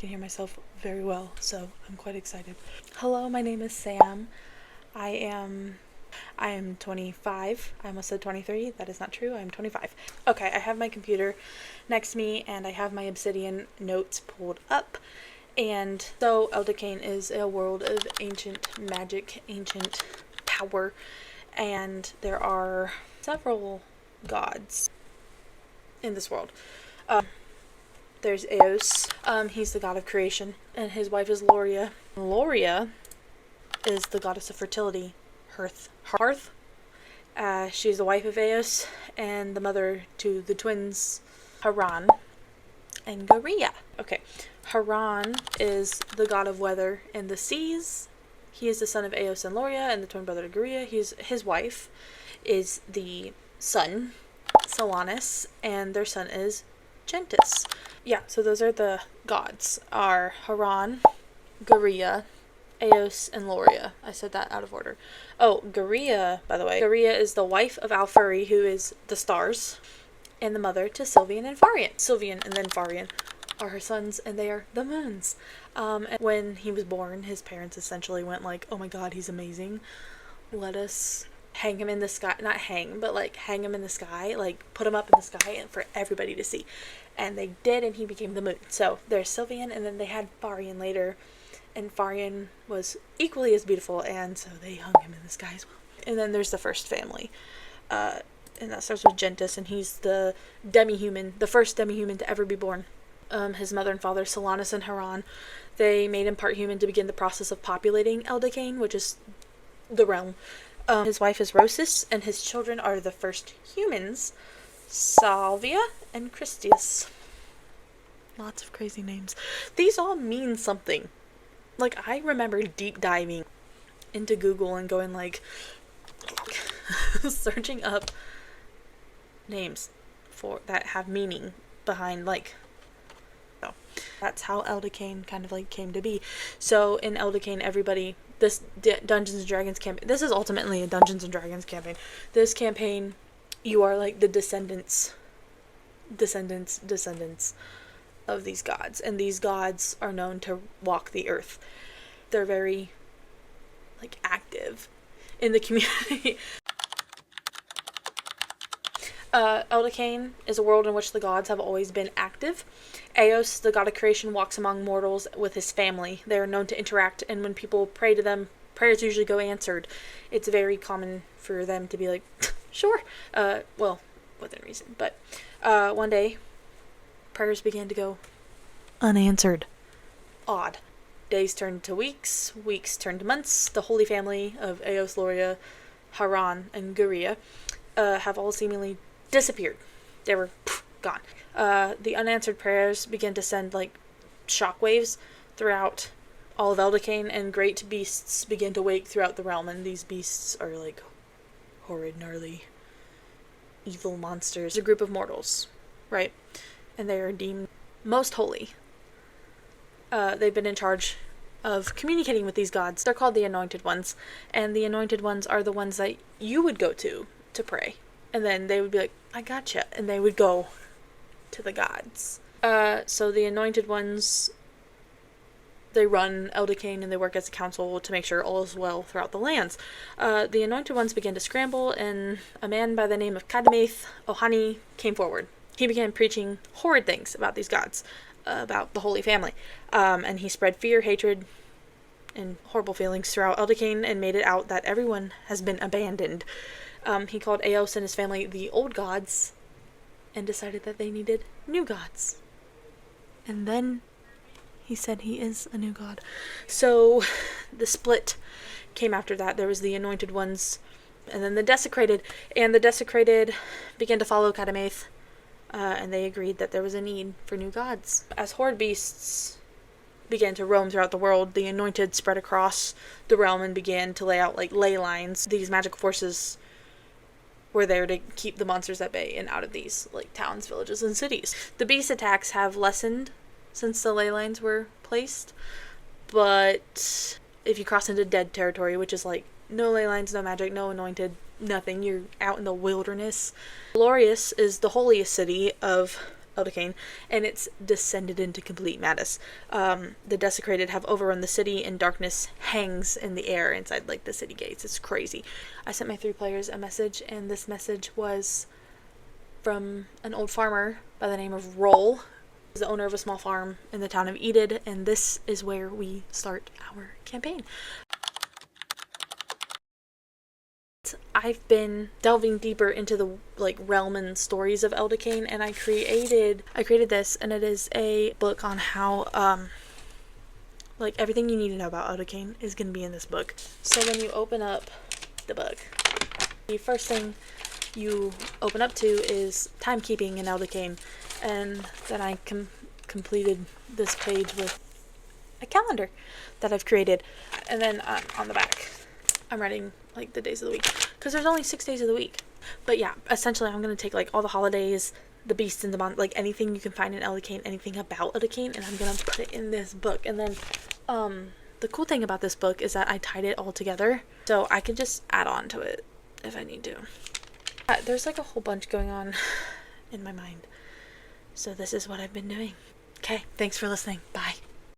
can hear myself very well, so I'm quite excited. Hello, my name is Sam. I am 25. I almost said 23. That is not true. I'm 25. Okay, I have my computer next to me and I have my Obsidian notes pulled up. And so Eldikane is a world of ancient magic, ancient power, and there are several gods in this world. There's Eos. He's the god of creation, and his wife is Loria. Loria is the goddess of fertility, Hearth. She's the wife of Eos and the mother to the twins Haran and Garia. Okay, Haran is the god of weather and the seas. He is the son of Eos and Loria and the twin brother of Garia. His wife is the sun, Solanus, and their son is Gentis. Yeah, so those are the gods, are Haran, Garia, Eos, and Loria. I said that out of order. Oh, Garia, by the way. Garia is the wife of Alfuri, who is the stars, and the mother to Sylvian and Farian. Sylvian and then Farian are her sons, and they are the moons. And when he was born, his parents essentially went like, oh my god, he's amazing. Let us hang him in the sky. Not hang, but like hang him in the sky. Like put him up in the sky and for everybody to see. And they did, and he became the moon. So there's Sylvian, and then they had Farian later. And Farian was equally as beautiful, and so they hung him in the sky as well. And then there's the first family. And that starts with Gentis, and he's the demi-human, the first demi-human to ever be born. His mother and father, Solanus and Haran, they made him part human to begin the process of populating Eldikane, which is the realm. His wife is Rosis, and his children are the first humans, Salvia and Christius. Lots of crazy names. These all mean something. Like, I remember deep diving into Google and going like, searching up names for that have meaning behind, like, so that's how Eldikane kind of like came to be. So in Eldikane, everybody, this Dungeons and Dragons campaign, this is ultimately a Dungeons and Dragons campaign. This campaign, you are like the descendants of these gods, and these gods are known to walk the earth. They're very like active in the community. Eldikane is a world in which the gods have always been active. Eos, the god of creation, walks among mortals with his family. They are known to interact, and when people pray to them, prayers usually go answered. It's very common for them to be like, sure, well, within reason. But one day, prayers began to go unanswered. Odd. Days turned to weeks, weeks turned to months. The holy family of Eos, Loria, Haran, and Garia have all seemingly disappeared. They were gone. The unanswered prayers began to send like shockwaves throughout all of Eldikane, and great beasts began to wake throughout the realm, and these beasts are like horrid, gnarly, evil monsters. A group of mortals, right? And they are deemed most holy. They've been in charge of communicating with these gods. They're called the Anointed Ones, and the Anointed Ones are the ones that you would go to pray. And then they would be like, I gotcha, and they would go to the gods. So the Anointed Ones, they run Eldikane, and they work as a council to make sure all is well throughout the lands. The Anointed Ones began to scramble, and a man by the name of Kadamath Ohani came forward. He began preaching horrid things about these gods, about the Holy Family, and he spread fear, hatred, and horrible feelings throughout Eldikane, and made it out that everyone has been abandoned. He called Eos and his family the old gods, and decided that they needed new gods. And then he said he is a new god. So the split came after that. There was the Anointed Ones, and then the Desecrated, and the Desecrated began to follow Kadamath, and they agreed that there was a need for new gods. As horde beasts began to roam throughout the world, the Anointed spread across the realm and began to lay out like ley lines. These magical forces were there to keep the monsters at bay and out of these like towns, villages, and cities. The beast attacks have lessened since the ley lines were placed, but if you cross into dead territory, which is like no ley lines, no magic, no anointed, nothing, you're out in the wilderness. Glorious is the holiest city of Eldikane, and it's descended into complete madness. The desecrated have overrun the city, and darkness hangs in the air inside like the city gates. It's crazy. I sent my 3 players a message, and this message was from an old farmer by the name of Roll. He's the owner of a small farm in the town of Edid, and this is where we start our campaign. I've been delving deeper into the realm and stories of Eldikane, and I created this, and it is a book on how everything you need to know about Eldikane is going to be in this book. So when you open up the book, the first thing you open up to is timekeeping in Eldikane, and then I completed this page with a calendar that I've created, and then on the back I'm writing the days of the week, because there's only 6 days of the week. But yeah, essentially I'm going to take all the holidays, the beasts and the month, anything you can find in Eldikane, anything about Eldikane, and I'm going to put it in this book. And then the cool thing about this book is that I tied it all together, so I can just add on to it if I need to. There's a whole bunch going on in my mind, so this is what I've been doing. Okay, thanks for listening. Bye.